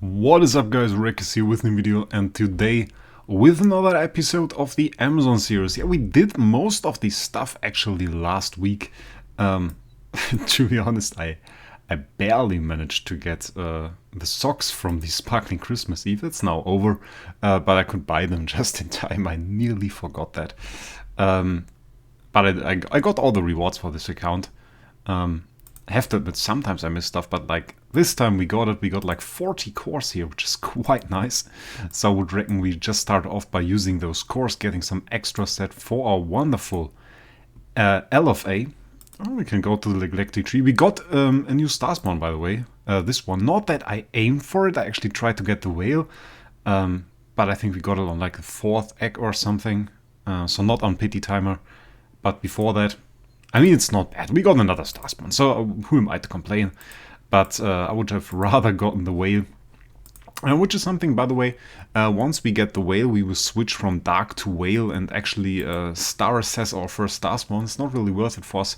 What is up, guys? Wraec is here with a new video, and today with another episode of the Amazon series. Yeah, we did most of the stuff actually last week. To be honest, I barely managed to get the socks from the Sparkling Christmas Eve. It's now over, but I could buy them just in time. I nearly forgot that. But I got all the rewards for this account. I have to admit, sometimes I miss stuff, but like this time we got it. We got like 40 cores here, which is quite nice. So I would reckon we just start off by using those cores, getting some extra set for our wonderful LFA. Oh, we can go to the neglected tree. We got a new star spawn, by the way. This one, not that I aimed for it. I actually tried to get the whale, but I think we got it on like the 4th egg or something. So not on pity timer, but before that. I mean, it's not bad. We got another star spawn, so who am I to complain? But I would have rather gotten the whale. Which is something, by the way, once we get the whale, we will switch from dark to whale and actually star assess our first star spawn. It's not really worth it for us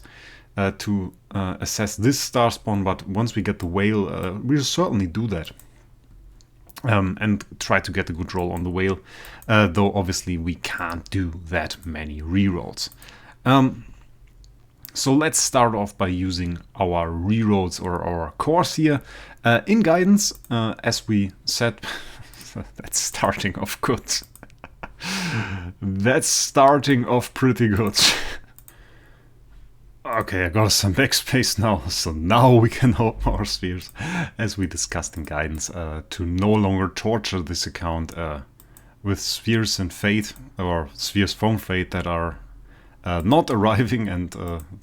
to assess this star spawn, but once we get the whale, we'll certainly do that. And try to get a good roll on the whale, though obviously we can't do that many rerolls. So let's start off by using our rerolls or our cores here. In guidance, as we said, that's starting off good. That's starting off pretty good. Okay, I got some backspace now, so now we can open our spheres, as we discussed in guidance, to no longer torture this account with spheres and fate, or spheres from fate that are not arriving, and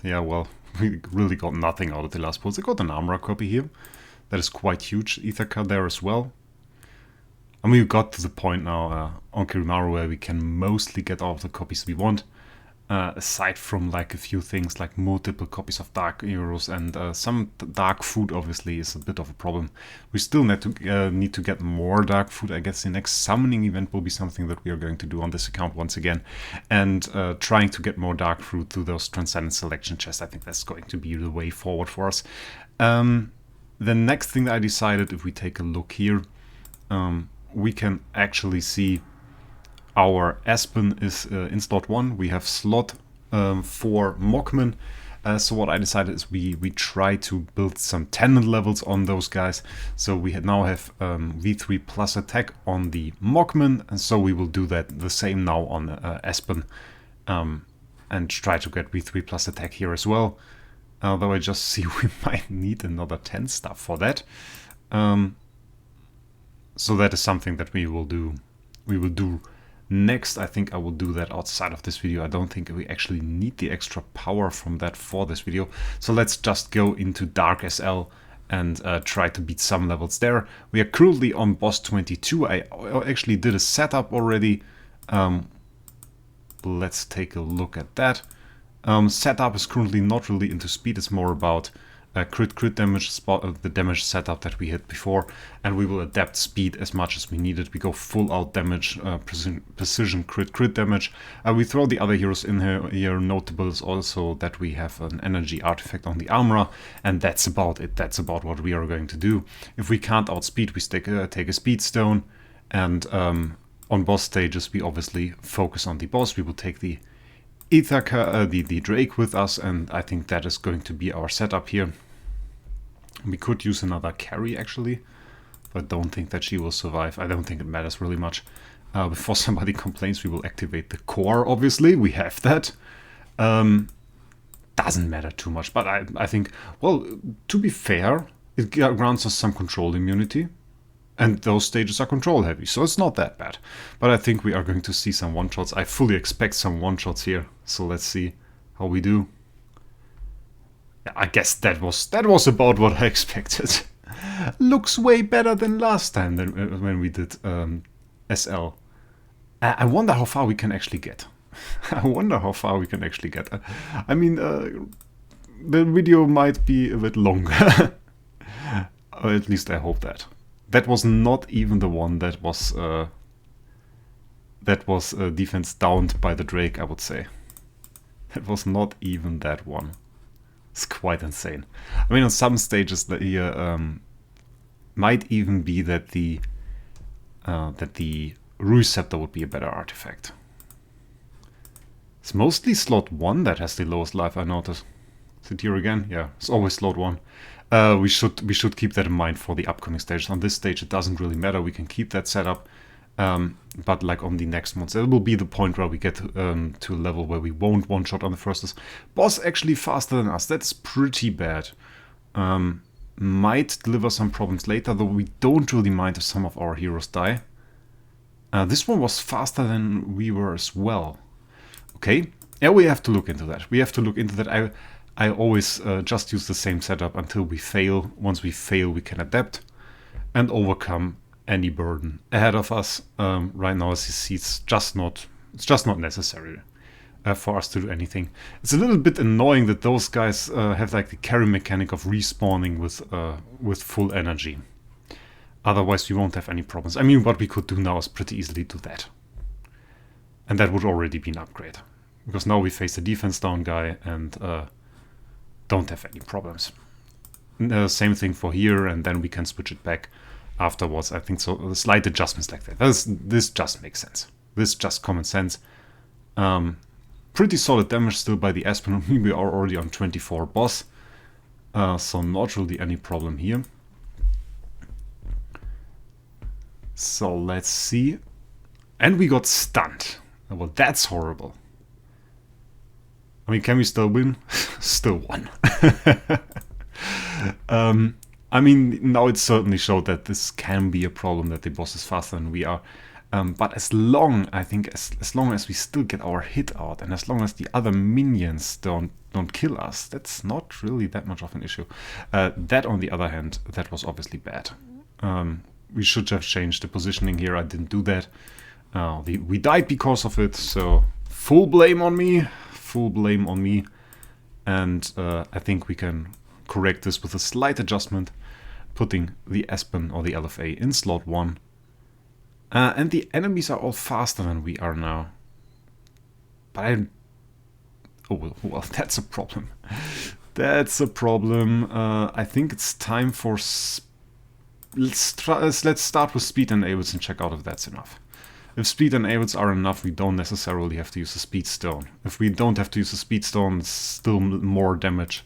yeah, well, we really got nothing out of the last pulls. I got an armor copy here. That is quite huge. Ithaca there as well. I mean, we got to the point now on Kirimaru where we can mostly get all of the copies we want. Aside from like a few things like multiple copies of dark heroes and some dark food obviously is a bit of a problem. We still need to get more dark food. I guess the next summoning event will be something that we are going to do on this account once again, and trying to get more dark food through those transcendent selection chests. I think that's going to be the way forward for us. The next thing that I decided, if we take a look here, we can actually see our Aspen is in slot 1. We have slot 4 Mockman. So what I decided is we try to build some tendon levels on those guys. So we now have V3 plus attack on the Mockman, and so we will do that the same now on Aspen, and try to get V3 plus attack here as well. Although I just see we might need another 10 stuff for that. So that is something that we will do. Next, I think I will do that outside of this video. I don't think we actually need the extra power from that for this video. So let's just go into Dark SL and try to beat some levels there. We are currently on boss 22. I actually did a setup already. Let's take a look at that. Setup is currently not really into speed. It's more about crit damage, the damage setup that we had before, and we will adapt speed as much as we need it. We go full out damage, precision crit damage. We throw the other heroes in here. Notable is also that we have an energy artifact on the armor, and that's about it. That's about what we are going to do. If we can't outspeed, we take a speed stone, and on boss stages we obviously focus on the boss. We will take the Ithaca, the Drake with us, and I think that is going to be our setup here. We could use another carry actually, but I don't think that she will survive. I don't think it matters really much. Before somebody complains, we will activate the core, obviously. We have that. Doesn't matter too much, but I think, well, to be fair, it grants us some control immunity. And those stages are control heavy, so it's not that bad. But I think we are going to see some one-shots. I fully expect some one-shots here, so let's see how we do. Yeah, I guess that was about what I expected. Looks way better than last time when we did SL. I wonder how far we can actually get. I mean, the video might be a bit longer. Or at least I hope that. That was not even the one that was defense downed by the Drake, I would say. That was not even that one. It's quite insane. I mean, on some stages here Might even be that the Receptor would be a better artifact. It's mostly slot 1 that has the lowest life, I notice. Is it here again? Yeah, it's always slot 1. We should keep that in mind for the upcoming stages. On this stage it doesn't really matter, we can keep that setup. But like on the next ones, it will be the point where we get to a level where we won't one-shot on the first boss actually faster than us. That's pretty bad. Might deliver some problems later, though we don't really mind if some of our heroes die. This one was faster than we were as well. Okay, yeah, we have to look into that. We have to look into that. I always just use the same setup until we fail. Once we fail, we can adapt and overcome any burden ahead of us. Right now, as you see, it's just not necessary for us to do anything. It's a little bit annoying that those guys have like the carry mechanic of respawning with full energy. Otherwise, we won't have any problems. I mean, what we could do now is pretty easily do that. And that would already be an upgrade. Because now we face the defense down guy and don't have any problems. Same thing for here, and then we can switch it back afterwards. I think so. Slight adjustments like that. This just makes sense. This just common sense. Pretty solid damage still by the Aspen. We are already on 24 boss. So not really any problem here. So let's see. And we got stunned. Well, that's horrible. I mean, can we still win? Still won. I mean, now it certainly showed that this can be a problem, that the boss is faster than we are. But as long, I think, as long as we still get our hit out, and as long as the other minions don't kill us, that's not really that much of an issue. That, on the other hand, that was obviously bad. We should have changed the positioning here. I didn't do that. We died because of it, so full blame on me. Full blame on me. And I think we can correct this with a slight adjustment, putting the Aspen or the LFA in slot 1. And the enemies are all faster than we are now. But oh, well, that's a problem. That's a problem. I think it's time for... Let's start with speed enables and check out if that's enough. If speed enables are enough, we don't necessarily have to use a speed stone. If we don't have to use a speed stone, it's still more damage.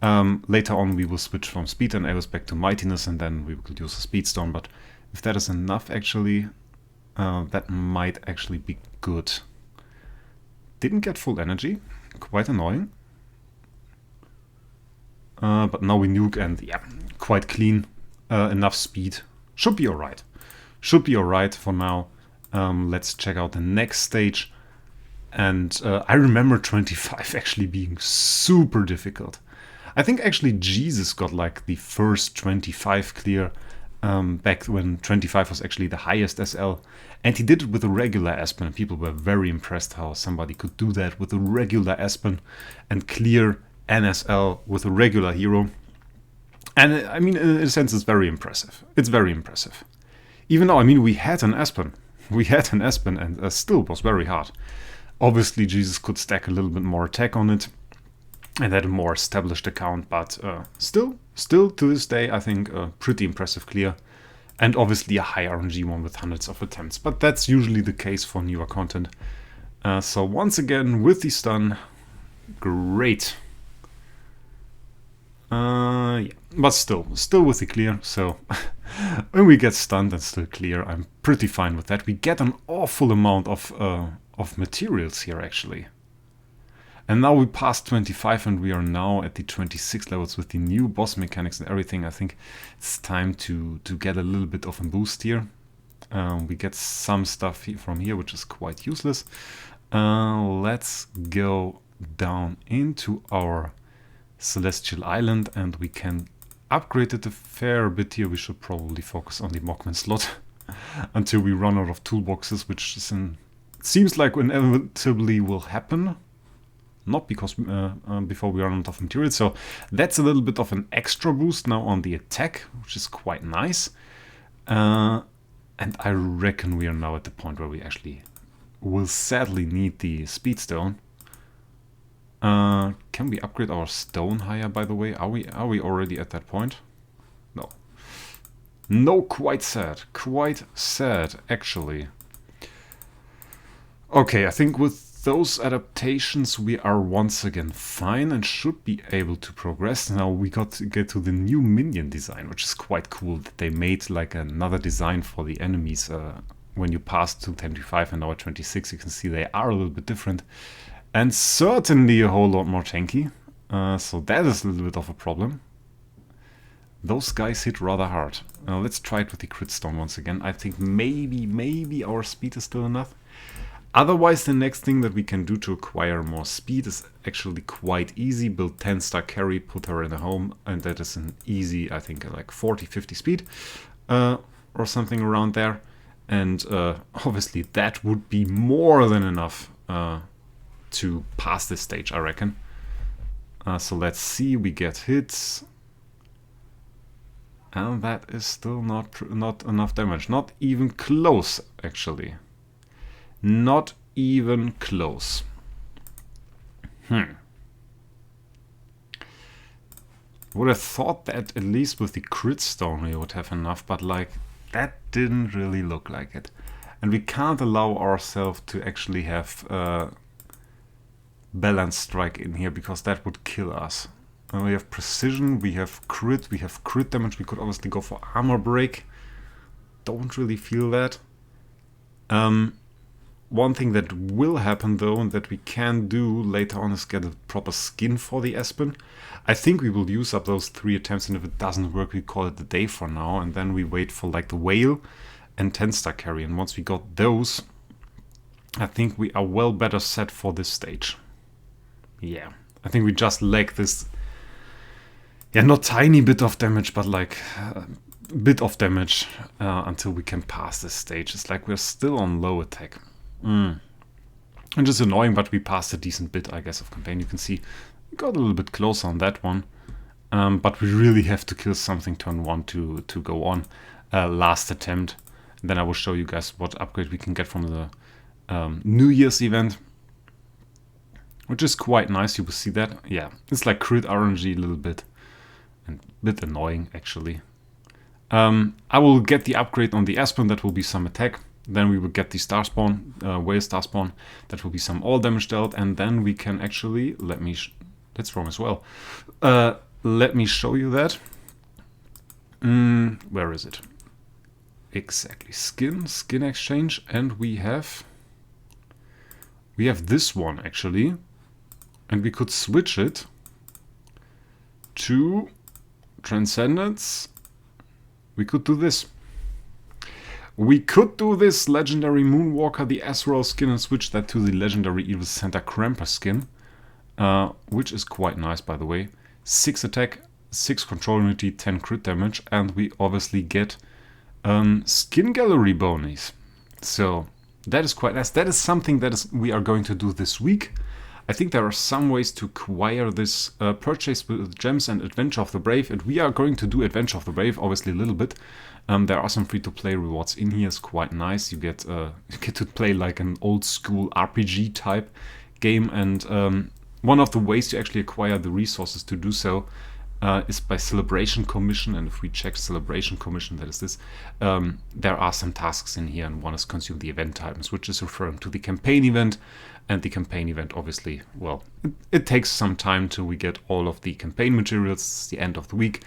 Later on we will switch from speed enables back to mightiness, and then we will use a speed stone. But if that is enough, actually, that might actually be good. Didn't get full energy, quite annoying. But now we nuke, and yeah, quite clean. Enough speed. Should be alright. Should be alright for now. Let's check out the next stage. And I remember 25 actually being super difficult. I think actually Jesus got like the first 25 clear back when 25 was actually the highest SL. And he did it with a regular Aspen. And people were very impressed how somebody could do that with a regular Aspen and clear NSL with a regular hero. And I mean, in a sense, it's very impressive. It's very impressive. Even though, I mean, we had an Aspen. We had an Aspen, and still was very hard. Obviously, Jesus could stack a little bit more attack on it and had a more established account, but still to this day, I think a pretty impressive clear. And obviously a high RNG one with hundreds of attempts, but that's usually the case for newer content. So once again, with the stun, great. Yeah, but still with the clear, so when we get stunned and still clear, I'm pretty fine with that. We get an awful amount of materials here, actually. And now we passed 25 and we are now at the 26 levels with the new boss mechanics and everything. I think it's time to get a little bit of a boost here. We get some stuff from here, which is quite useless. Let's go down into our Celestial Island, and we can upgrade it a fair bit here. We should probably focus on the Mockman slot until we run out of toolboxes, which is seems like inevitably will happen. Not because before we run out of material. So that's a little bit of an extra boost now on the attack, which is quite nice. And I reckon we are now at the point where we actually will sadly need the speed stone. Can we upgrade our stone higher, by the way? Are we already at that point? No. No, quite sad. Quite sad, actually. Okay, I think with those adaptations we are once again fine and should be able to progress. Now we got to get to the new minion design, which is quite cool that they made like another design for the enemies. When you pass to 25 and now at 26, you can see they are a little bit different. And certainly a whole lot more tanky. So that is a little bit of a problem. Those guys hit rather hard. Let's try it with the crit stone once again. I think maybe our speed is still enough. Otherwise, the next thing that we can do to acquire more speed is actually quite easy. Build 10-star carry, put her in a home, and that is an easy, I think, like 40-50 speed or something around there. And obviously that would be more than enough to pass this stage, I reckon. So let's see, we get hits. And that is still not enough damage. Not even close, actually. Not even close. Would have thought that at least with the crit stone we would have enough, but like that didn't really look like it. And we can't allow ourselves to actually have balance strike in here because that would kill us. And we have precision, we have crit damage. We could obviously go for armor break. Don't really feel that. One thing that will happen though, and that we can do later on, is get a proper skin for the Aspen. I think we will use up those 3 attempts, and if it doesn't work, we call it a day for now, and then we wait for like the whale and 10-star carry. And once we got those, I think we are well better set for this stage. Yeah, I think we just lack this, yeah, not tiny bit of damage, but like a bit of damage until we can pass this stage. It's like we're still on low attack. And just annoying, but we passed a decent bit, I guess, of campaign. You can see we got a little bit closer on that one. But we really have to kill something turn 1 to go on. Last attempt. And then I will show you guys what upgrade we can get from the New Year's event. Which is quite nice, you will see that. Yeah, it's like crit RNG a little bit. And a bit annoying, actually. I will get the upgrade on the Aspen, that will be some attack. Then we will get the star spawn, whale star spawn. That will be some all damage dealt, and then we can actually that's wrong as well. Let me show you that. Where is it? Exactly, skin exchange, and we have this one actually, and we could switch it to Transcendence. We could do this. We could do this legendary Moonwalker, the Azrael skin, and switch that to the legendary Evil Santa Krampus skin, which is quite nice, by the way. 6 attack, 6 control unity, 10 crit damage, and we obviously get skin gallery bonies. So that is quite nice. That is something that we are going to do this week. I think there are some ways to acquire this purchase with gems and Adventure of the Brave, and we are going to do Adventure of the Brave, obviously a little bit. There are some free-to-play rewards in here. It's quite nice. You get to play like an old-school RPG type game, and one of the ways to actually acquire the resources to do so is by Celebration Commission. And if we check Celebration Commission, that is this, there are some tasks in here, and one is consume the event items, which is referring to the campaign event. And the campaign event, obviously, well, it takes some time till we get all of the campaign materials. It's the end of the week.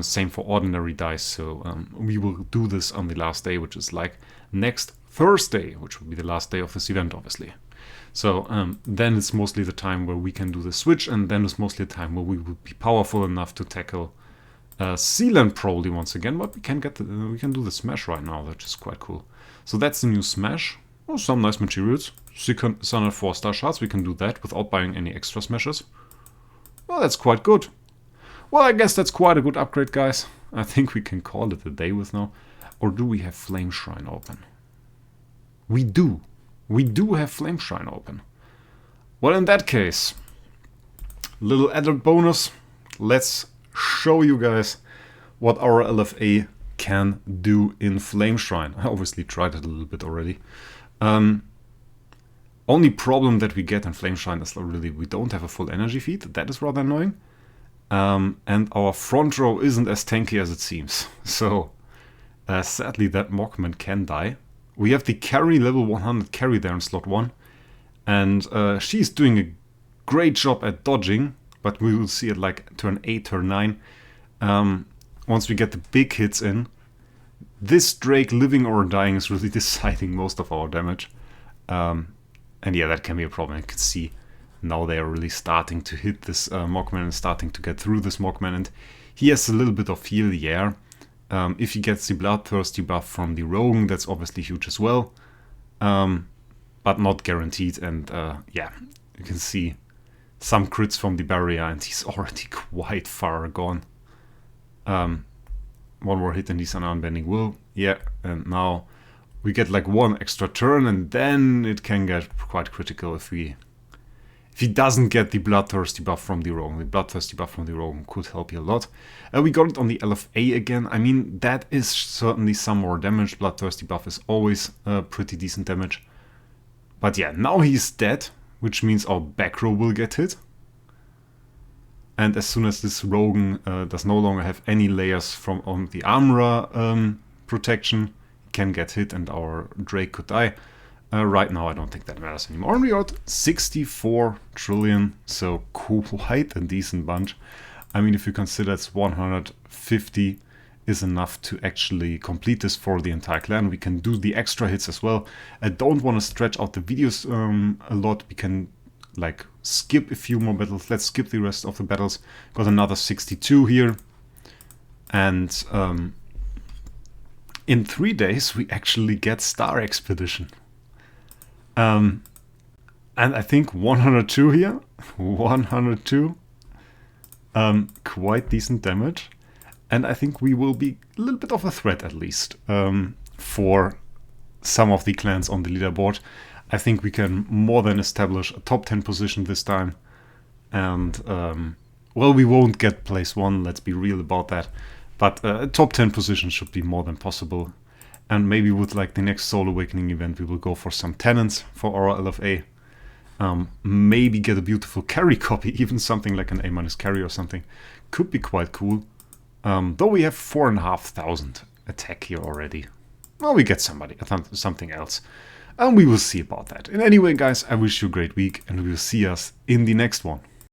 Same for ordinary dice. So we will do this on the last day, which is like next Thursday, which will be the last day of this event, obviously. So then it's mostly the time where we can do the switch, and then it's mostly the time where we will be powerful enough to tackle Sealand probably once again. But we can we can do the smash right now, which is quite cool. So that's the new smash. Oh, some nice materials. 604 shards, we can do that without buying any extra smashes. Well, that's quite good. Well, I guess that's quite a good upgrade, guys. I think we can call it a day with now. Or do we have Flame Shrine open? We do. We do have Flame Shrine open. Well, in that case, little added bonus. Let's show you guys what our LFA can do in Flame Shrine. I obviously tried it a little bit already. Only problem that we get in Flame Shrine is really we don't have a full energy feed. That is rather annoying. And our front row isn't as tanky as it seems. So Sadly, that Mockman can die. We have the carry, level 100 carry there in slot 1. And she's doing a great job at dodging, but we will see it like turn 8, turn 9. Once we get the big hits in, this Drake living or dying is really deciding most of our damage. And yeah, that can be a problem. You can see now they are really starting to hit this Mockman and starting to get through this Mockman. And he has a little bit of heal, yeah. If he gets the Bloodthirsty buff from the Rogue, that's obviously huge as well. But not guaranteed. And yeah, you can see some crits from the barrier and he's already quite far gone. One more hit and he's an Unbending Will. Yeah, and now we get like one extra turn and then it can get quite critical if he doesn't get the Bloodthirsty buff from the Rogue. The Bloodthirsty buff from the Rogue could help you a lot. We got it on the LFA again. I mean, that is certainly some more damage. Bloodthirsty buff is always pretty decent damage. But yeah, now he's dead, which means our back row will get hit. And as soon as this Rogue does no longer have any layers from on the armor protection, he can get hit and our Drake could die. Right now I don't think that matters anymore. And we got 64 trillion, so quite a decent bunch. I mean, if you consider it's 150 is enough to actually complete this for the entire clan. We can do the extra hits as well. I don't want to stretch out the videos a lot. We can like skip a few more battles. Let's skip the rest of the battles. Got another 62 here. And in 3 days we actually get Star Expedition. And I think 102 here. 102. Quite decent damage. And I think we will be a little bit of a threat at least for some of the clans on the leaderboard. I think we can more than establish a top 10 position this time. And, well, we won't get place 1, let's be real about that. But a top 10 position should be more than possible. And maybe with like the next Soul Awakening event, we will go for some tenants for our LFA. Maybe get a beautiful carry copy, even something like an A- carry or something. Could be quite cool. Though we have 4,500 attack here already. Well, we get something else. And we will see about that. And anyway, guys, I wish you a great week and we will see us in the next one.